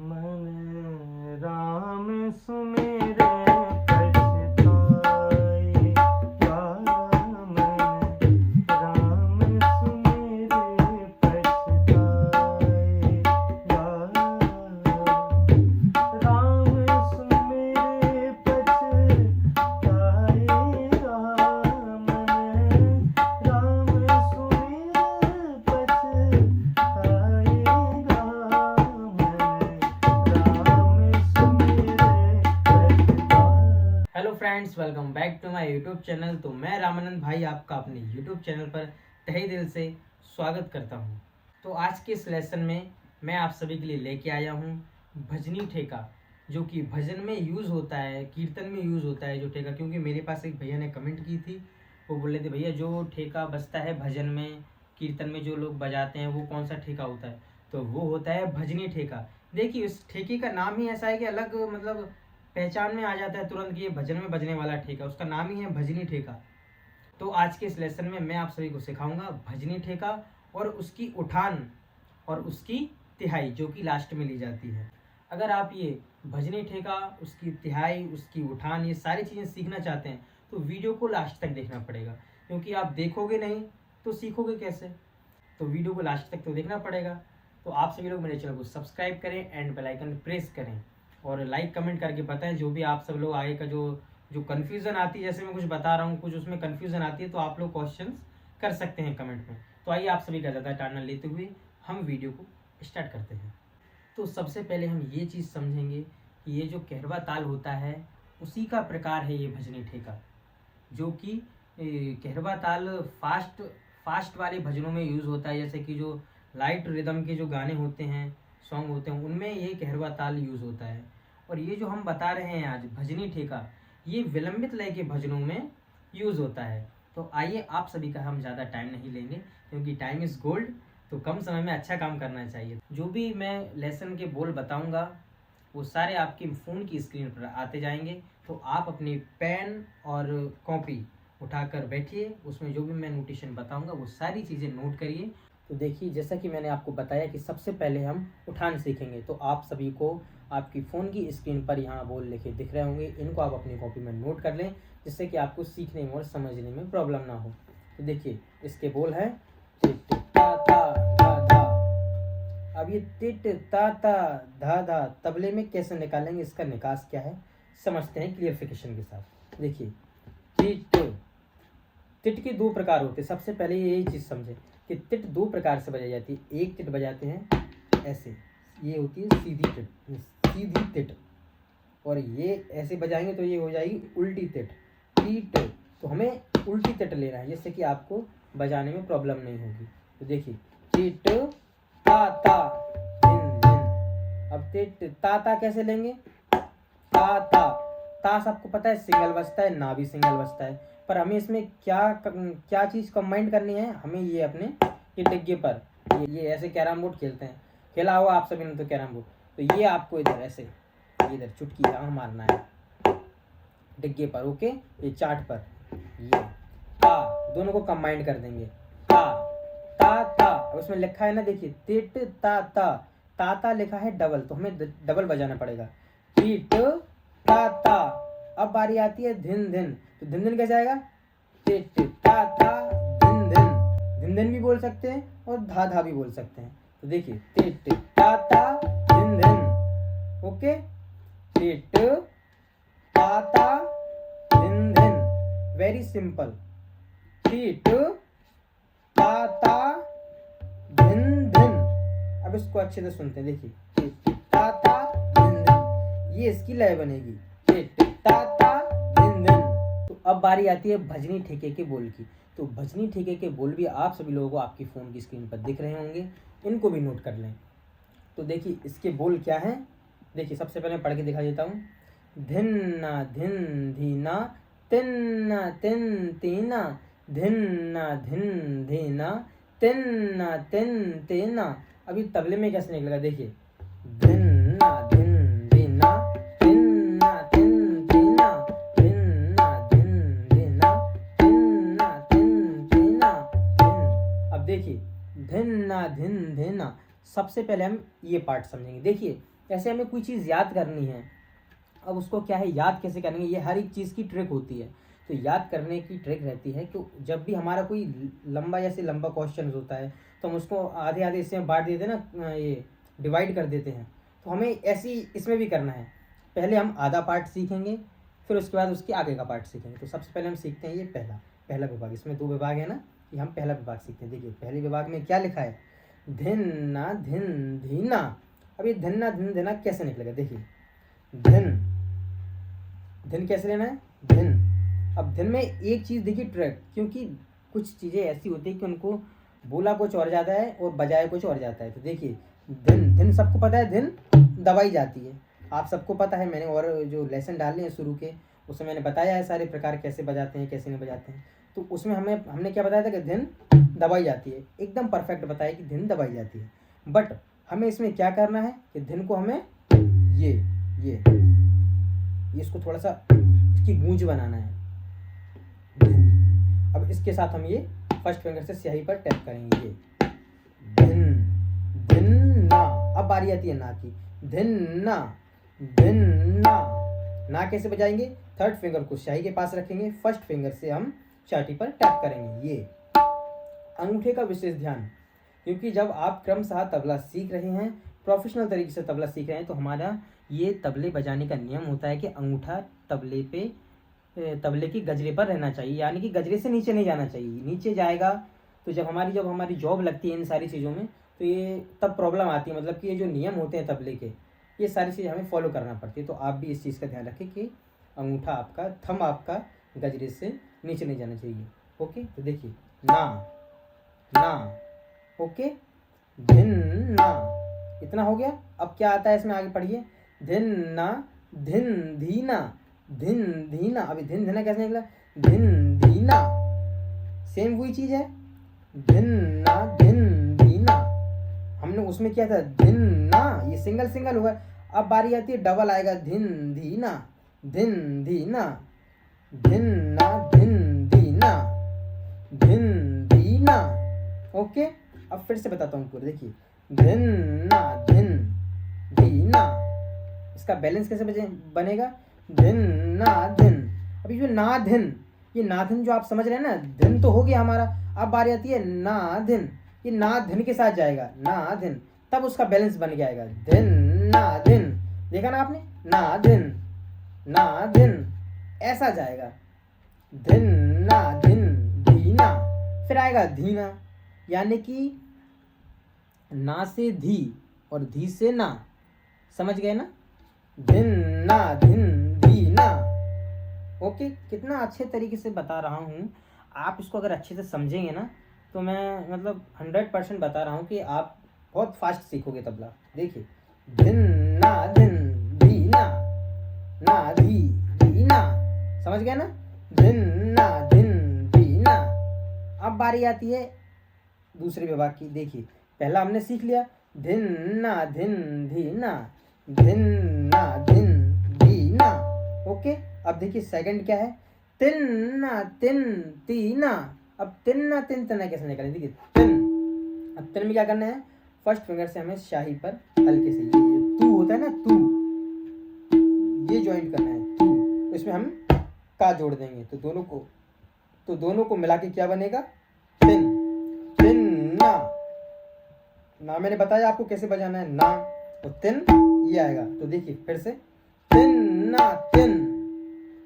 मन राम सुमेरे पछताए, या मन राम सुमेरे पछताए, या राम सुमेरे पछताए, राम राम सुमेरे पछताए, hello friends, welcome back to my YouTube channel. तो मैं रामानंद भाई आपका अपने यूट्यूब चैनल पर तहे दिल से स्वागत करता हूं। तो आज के इस लेसन में मैं आप सभी के लिए लेके आया हूं भजनी ठेका, जो कि भजन में यूज़ होता है, कीर्तन में यूज़ होता है जो ठेका। क्योंकि मेरे पास एक भैया ने कमेंट की थी, वो बोल रहे थे भैया जो ठेका बजता है भजन में, कीर्तन में जो लोग बजाते हैं वो कौन सा ठेका होता है? तो वो होता है भजनी ठेका। देखिए इस ठेके का नाम ही ऐसा है कि अलग मतलब पहचान में आ जाता है तुरंत कि ये भजन में बजने वाला ठेका, उसका नाम ही है भजनी ठेका। तो आज के इस लेसन में मैं आप सभी को सिखाऊंगा भजनी ठेका और उसकी उठान और उसकी तिहाई जो कि लास्ट में ली जाती है। अगर आप ये भजनी ठेका, उसकी तिहाई, उसकी उठान, ये सारी चीज़ें सीखना चाहते हैं तो वीडियो को लास्ट तक देखना पड़ेगा, क्योंकि आप देखोगे नहीं तो सीखोगे कैसे। तो वीडियो को लास्ट तक तो देखना पड़ेगा। तो आप सभी लोग मेरे चैनल को सब्सक्राइब करें एंड बेल आइकन प्रेस करें और लाइक कमेंट करके बताएं जो भी आप सब लोग आगे का जो जो कन्फ्यूज़न आती है, जैसे मैं कुछ बता रहा हूँ कुछ उसमें कन्फ्यूज़न आती है तो आप लोग क्वेश्चंस कर सकते हैं कमेंट में। तो आइए आप सभी का ज़्यादा टाइम न लेते हुए हम वीडियो को स्टार्ट करते हैं। तो सबसे पहले हम ये चीज़ समझेंगे कि ये जो कहरवा ताल होता है उसी का प्रकार है ये भजनी ठेका, जो कि कहरवा ताल फास्ट वाले भजनों में यूज़ होता है। जैसे कि जो लाइट रिदम के जो गाने होते हैं, सॉन्ग होते हैं, उनमें ये कहरवा ताल यूज़ होता है। और ये जो हम बता रहे हैं आज भजनी ठेका, ये विलंबित लय के भजनों में यूज़ होता है। तो आइए आप सभी का हम ज़्यादा टाइम नहीं लेंगे, क्योंकि टाइम इज़ गोल्ड, तो कम समय में अच्छा काम करना चाहिए। जो भी मैं लेसन के बोल बताऊंगा वो सारे आपके फ़ोन की स्क्रीन पर आते जाएंगे। तो आप अपनी पेन और कॉपी उठाकर बैठिए, उसमें जो भी मैं नोटेशन बताऊंगा वो सारी चीज़ें नोट करिए। तो देखिए जैसा कि मैंने आपको बताया कि सबसे पहले हम उठान सीखेंगे, तो आप सभी को आपकी फ़ोन की स्क्रीन पर यहाँ बोल लिखे दिख रहे होंगे, इनको आप अपनी कॉपी में नोट कर लें, जिससे कि आपको सीखने में और समझने में प्रॉब्लम ना हो। तो देखिए इसके बोल है टिट ता ता धा धा। अब ये टिट ता ता धा धा तबले में कैसे निकालेंगे, इसका निकास क्या है समझते हैं क्लियरिफिकेशन के साथ। देखिए तिट के दो प्रकार होते हैं। सबसे पहले यही चीज़ समझे कि तिट दो प्रकार से बजाई जाती है। एक तिट बजाते हैं ऐसे, ये होती है सीधी तिट, और ये ऐसे बजाएंगे तो ये हो जाएगी उल्टी तिट, टीट। तो हमें उल्टी तिट लेना है, जिससे कि आपको बजाने में प्रॉब्लम नहीं होगी। तो देखिए टिट ता ता धिन धिन। अब टिट ता ता कैसे लेंगे? ता ता ता सबको पता है सिंगल बजता है, ना भी सिंगल बजता है, पर हमें इसमें क्या चीज़ कंबाइन करनी है, हमें ये अपने ये डिग्गे पर ये ऐसे कैरम बोर्ड खेलते हैं, खेला हुआ आप सभी ने तो कैरम बोर्ड। तो ये आपको इधर ऐसे इधर चुटकी यहाँ मारना है डिग्गे पर, ओके, ये चार्ट पर ये ता दोनों को कंबाइन कर देंगे। ता ता ता, अब उसमें लिखा है ना, देखिए टिट ता ता, ता ता लिखा है डबल, तो हमें डबल बजाना पड़ेगा। टिट ता ता। अब बारी आती है धिन धिन, तो धिन धिन कैसे आएगा? टिट ता ता धिन धिन। धिन धिन भी बोल सकते हैं और धा धा भी बोल सकते हैं। तो देखिए टिट ता ता धिन धिन, ओके, टिट ता ता धिन धिन, वेरी सिंपल। टिट ता ता धिन धिन। अब इसको अच्छे से सुनते हैं, देखिए टिट ता ता धिन धिन, ये इसकी लय बनेगी, टिट ता ता धिन धिन। तो अब बारी आती है भजनी ठेके के बोल की। तो भजनी ठेके के बोल भी आप सभी लोगों को आपकी फ़ोन की स्क्रीन पर दिख रहे होंगे, इनको भी नोट कर लें। तो देखिए इसके बोल क्या हैं, देखिए सबसे पहले पढ़ के दिखा देता हूँ। धिन्ना धिन धीना, तिन्ना तिन तीना, धिन्ना धिन धीना, तिन्ना तिन तीना। अभी तबले में कैसे निकलेगा, देखिए धिन्ना धिन धीना, तिन्ना तिन तीना, धिन्ना धिन धीना, तिन्ना तिन तीना, धिन। अब देखिए धिन्ना धिन धीना, सबसे पहले हम ये पार्ट समझेंगे। देखिए ऐसे हमें कोई चीज़ याद करनी है, अब उसको क्या है याद कैसे करेंगे, ये हर एक चीज़ की ट्रिक होती है। तो याद करने की ट्रिक रहती है कि जब भी हमारा कोई लंबा जैसे लंबा क्वेश्चन होता है तो हम उसको आधे आधे हिस्से में बांट देते हैं ना, ये डिवाइड कर देते हैं। तो हमें ऐसी इसमें भी करना है, पहले हम आधा पार्ट सीखेंगे, फिर उसके बाद उसके आगे का पार्ट सीखेंगे। तो सबसे पहले हम सीखते हैं ये पहला विभाग। इसमें 2 विभाग है ना, कि हम पहला विभाग सीखते हैं। देखिए पहले विभाग में क्या लिखा है, धिन्ना धिन धीना। अब ये धिन्ना धिन धीना कैसे निकलेगा, देखिए धिन कैसे लेना है, धिन। अब धिन में एक चीज़ देखिए ट्रैक, क्योंकि कुछ चीज़ें ऐसी होती है कि उनको बोला कुछ और जाता है और बजाय कुछ और जाता है। तो देखिए धिन सबको पता है, धिन दबाई जाती है, आप सबको पता है। मैंने और जो लेसन डाले हैं शुरू के, उसमें मैंने बताया है सारे प्रकार कैसे बजाते हैं कैसे नहीं बजाते हैं। तो उसमें हमने क्या बताया था कि धिन दबाई जाती है, एकदम परफेक्ट बताया कि धिन दबाई जाती है। बट हमें इसमें क्या करना है कि धिन को हमें ये इसको थोड़ा सा इसकी गूंज बनाना है। अब इसके साथ हम ये फर्स्ट फिंगर से स्याही पर टैप करेंगे, ये धिन ना। अब बारी आती है ना की, धिन ना कैसे बजाएंगे, थर्ड फिंगर को स्याही के पास रखेंगे, फर्स्ट फिंगर से हम छाती पर टैप करेंगे। ये अंगूठे का विशेष ध्यान, क्योंकि जब आप क्रमशः तबला सीख रहे हैं, प्रोफेशनल तरीके से तबला सीख रहे हैं, तो हमारा ये तबले बजाने का नियम होता है कि अंगूठा तबले की गजरे पर रहना चाहिए, यानी कि गजरे से नीचे नहीं जाना चाहिए। नीचे जाएगा तो जब हमारी जॉब लगती है इन सारी चीज़ों में, तो ये तब प्रॉब्लम आती है। मतलब कि ये जो नियम होते हैं तबले के, ये सारी चीज़ें हमें फॉलो करना पड़ती है। तो आप भी इस चीज़ का ध्यान रखें कि अंगूठा आपका, थंब आपका गजरे से नीचे नहीं जाना चाहिए। ओके, तो देखिए ना, ओके, धिन ना, इतना हो गया। अब क्या आता है इसमें, आगे पढ़िए, धिन ना धिन धीना। अभी धिन धीना कैसे निकला, धिन धीना, सेम वही चीज है, धिन ना धिन धीना। हमने उसमें किया था धिन ना, ये सिंगल हुआ। अब बारी आती है डबल आएगा, धिन धीना धिन धीना, धिन ना धिन धीना। ओके, अब फिर से बताता हूँ पूरा, देखिए धिन ना धिन धीना। इसका बैलेंस कैसे बनेगा, धिन ना धिन। अभी जो ना धिन, ये ना धिन जो आप समझ रहे हैं ना, धिन तो हो गया हमारा। अब बारी आती है ना धिन, ये ना धिन के साथ जाएगा, ना धिन, तब उसका बैलेंस बन जाएगा, धिन ना धिन। देखा ना आपने, ना धिन ऐसा जाएगा, धिन ना धिन धीना। फिर आएगा धीना, यानी कि ना से धी और धी से ना, समझ गए ना, धिन ना धिन धीना। ओके, कितना अच्छे तरीके से बता रहा हूँ। आप इसको अगर अच्छे से समझेंगे ना, तो मैं मतलब 100% बता रहा हूँ कि आप बहुत फास्ट सीखोगे तबला। देखिए धिन ना धिन धीना, ना धी धीना, समझ गए ना, धिन ना धिन धीना। अब बारी आती है दूसरे विभाग की। देखिए पहला हमने सीख लिया, धिन ना धिन धीना, धिन ना धिन धीना। ओके, अब देखिए सेकंड क्या है, तिन ना तिन तीना। अब तिन ना तिन तना कैसे निकालें, देखिए तिन। अब तिन में क्या करना है, फर्स्ट फिंगर से हमें शाही पर हल्के से, ये तू होता है ना, तू, ये ज्वाइंट करना है, तू, तो इसमें हम का जोड़ देंगे, तो दोनों को मिला के क्या बनेगा, तिन ना मैंने बताया आपको कैसे बजाना है, ना और तिन, ये आएगा। तो देखिए फिर से, तिन ना तिन,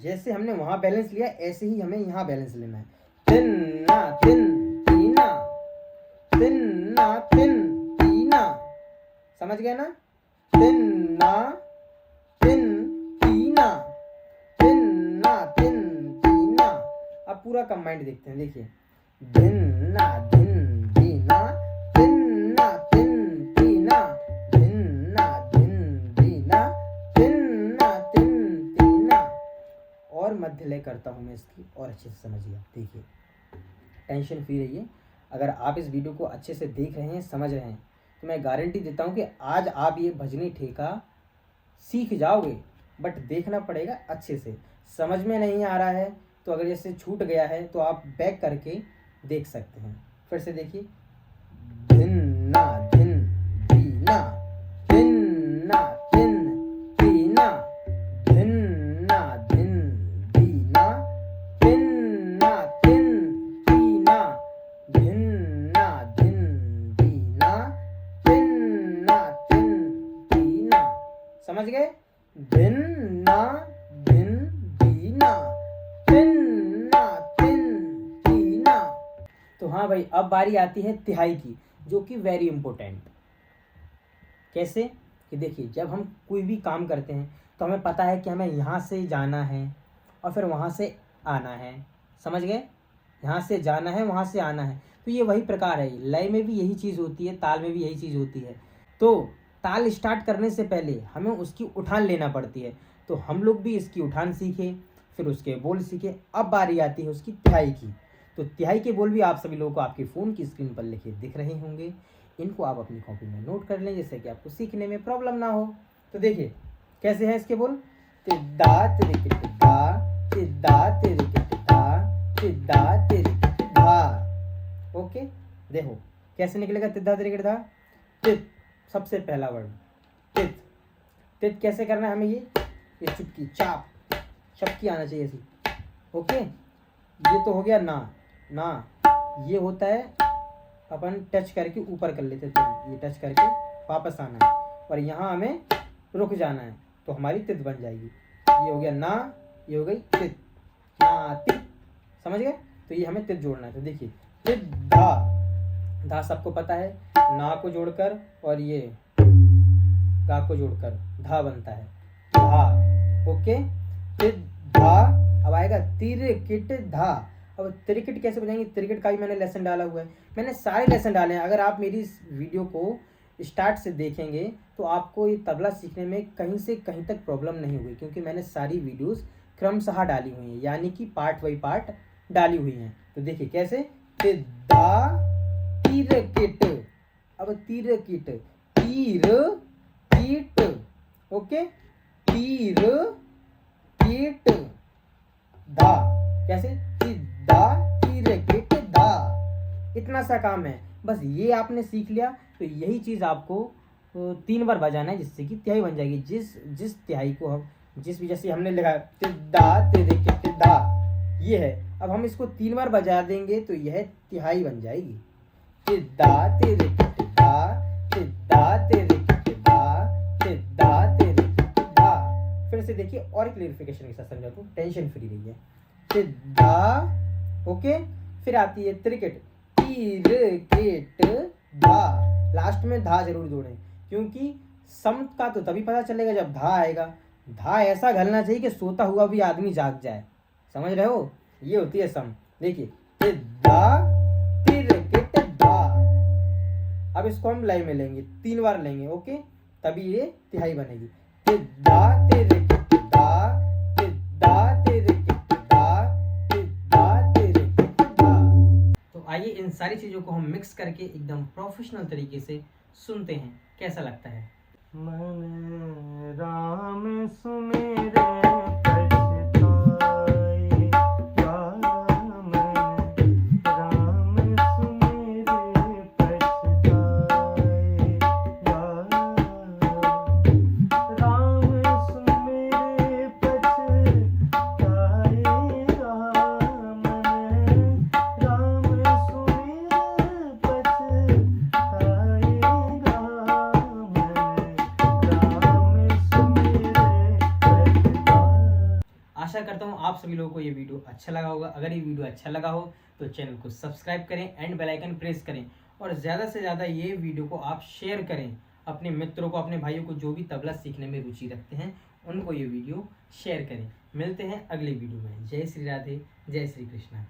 जैसे हमने वहां बैलेंस लिया ऐसे ही हमें यहाँ बैलेंस लेना है, तिन ना तिन तीना, तिन ना तिन तीना, समझ गए ना, तिन ना तिन तीना, तिन ना तिन तीना। अब पूरा कंबाइंड देखते हैं, देखिए धिन ना धिन धीना, मध्य लय करता हूँ मैं इसकी, और अच्छे से समझिए। देखिए टेंशन फ्री रहिए, अगर आप इस वीडियो को अच्छे से देख रहे हैं, समझ रहे हैं, तो मैं गारंटी देता हूँ कि आज आप ये भजनी ठेका सीख जाओगे। बट देखना पड़ेगा अच्छे से, समझ में नहीं आ रहा है तो अगर जैसे छूट गया है तो आप बैक करके देख सकते हैं। फिर से देखिए, धिन ना धिन धीना, धिन ना समझ गए? धिन ना धिन दीना, तिन ना तिन दीना। तो हाँ भाई, अब बारी आती है तिहाई की, जो कि वेरी इंपॉर्टेंट। कैसे कि देखिए, जब हम कोई भी काम करते हैं तो हमें पता है कि हमें यहाँ से जाना है और फिर वहाँ से आना है। समझ गए? यहाँ से जाना है, वहाँ से आना है। तो ये वही प्रकार है, लय में भी यही चीज़ होती है, ताल में भी यही चीज़ होती है। तो ताल स्टार्ट करने से पहले हमें उसकी उठान लेना पड़ती है। तो हम लोग भी इसकी उठान सीखे, फिर उसके बोल सीखे। अब बारी आती है उसकी तिहाई की। तो तिहाई के बोल भी आप सभी लोगों को आपके फ़ोन की स्क्रीन पर लिखे दिख रहे होंगे। इनको आप अपनी कॉपी में नोट कर लें, जिससे कि आपको सीखने में प्रॉब्लम ना हो। तो देखिए कैसे है इसके बोल। तिद्दा तिरिकिट दा, तिद्दा तिरिकिट दा, तिद्दा तिरिकिट धा। ओके, देखो कैसे निकलेगा तिद्दा तिरिकिट धा। तित सबसे पहला वर्ड तित। तित कैसे करना है हमें, ये चुटकी चाप चपकी आना चाहिए ऐसी। ओके, ये तो हो गया ना। ना ये होता है अपन टच करके ऊपर कर लेते थे, ये टच करके वापस आना है और यहाँ हमें रुक जाना है, तो हमारी तित बन जाएगी। ये हो गया ना, ये हो गई तित, ना तित। समझ गए? तो ये हमें तित जोड़ना है। तो देखिए तित धा, धा सबको पता है, ना को जोड़कर और ये गा को जोड़कर धा बनता है, धा। ओके, तित धा। अब आएगा तिरकिट धा। अब तिरकिट कैसे बजाएंगे, तिरकिट का भी मैंने लेसन डाला हुआ है। मैंने सारे लेसन डाले हैं। अगर आप मेरी इस वीडियो को स्टार्ट से देखेंगे तो आपको ये तबला सीखने में कहीं से कहीं तक प्रॉब्लम नहीं हुई, क्योंकि मैंने सारी वीडियोस क्रमशः डाली हुई हैं, यानी कि पार्ट बाई पार्ट डाली हुई हैं। तो देखिए कैसे, तिद्दा तिरकिट। अब तिरकिट, तीर कीट। ओके, तीर कीट धा। कैसे, तिद्दा तिरकिट धा। इतना सा काम है, बस ये आपने सीख लिया। तो यही चीज़ आपको 3 बार बजाना है, जिससे कि तिहाई बन जाएगी। जिस तिहाई को हम जिस भी, जैसे हमने लिखा तिद्दा तिरकिट धा, ये है। अब हम इसको 3 बार बजा देंगे तो यह तिहाई बन जाएगी। तिद्दा तिरकिट धा, तिद्दा तिरकिट धा, तिद्दा तिरकिट धा। फिर से देखिए और क्लेरिफिकेशन के साथ समझाता हूँ, टेंशन फ्री रहिए। तिद्दा, ओके, फिर आती है तिरकिट, तिरकिट धा। लास्ट में धा जरूर जोड़ें, क्योंकि सम का तो तभी पता चलेगा जब धा आएगा। धा ऐसा घलना चाहिए कि सोता हुआ भी आदमी जाग जाए। समझ रहे हो? ये होती है सम। देखिए तिद्दा तिरकिट धा। अब इसको हम लय में लेंगे, 3 बार लेंगे। ओके, तभी ये तिहाई बनेगी। तिद्दा तिरकिट धा, तिद्दा तिरकिट धा, तिद्दा तिरकिट धा। तो आइए इन सारी चीज़ों को हम मिक्स करके एकदम प्रोफेशनल तरीके से सुनते हैं, कैसा लगता है। मन राम सुमेरे पछताए, राम सुमेरे पछताए, राम सुमेरे पछताए, आशा करता हूँ आप सभी लोगों को ये वीडियो अच्छा लगा होगा। अगर ये वीडियो अच्छा लगा हो तो चैनल को सब्सक्राइब करें एंड बेल आइकन प्रेस करें, और ज़्यादा से ज़्यादा ये वीडियो को आप शेयर करें अपने मित्रों को, अपने भाइयों को, जो भी तबला सीखने में रुचि रखते हैं उनको ये वीडियो शेयर करें। मिलते हैं अगली वीडियो में। जय श्री राधे, जय श्री कृष्णा।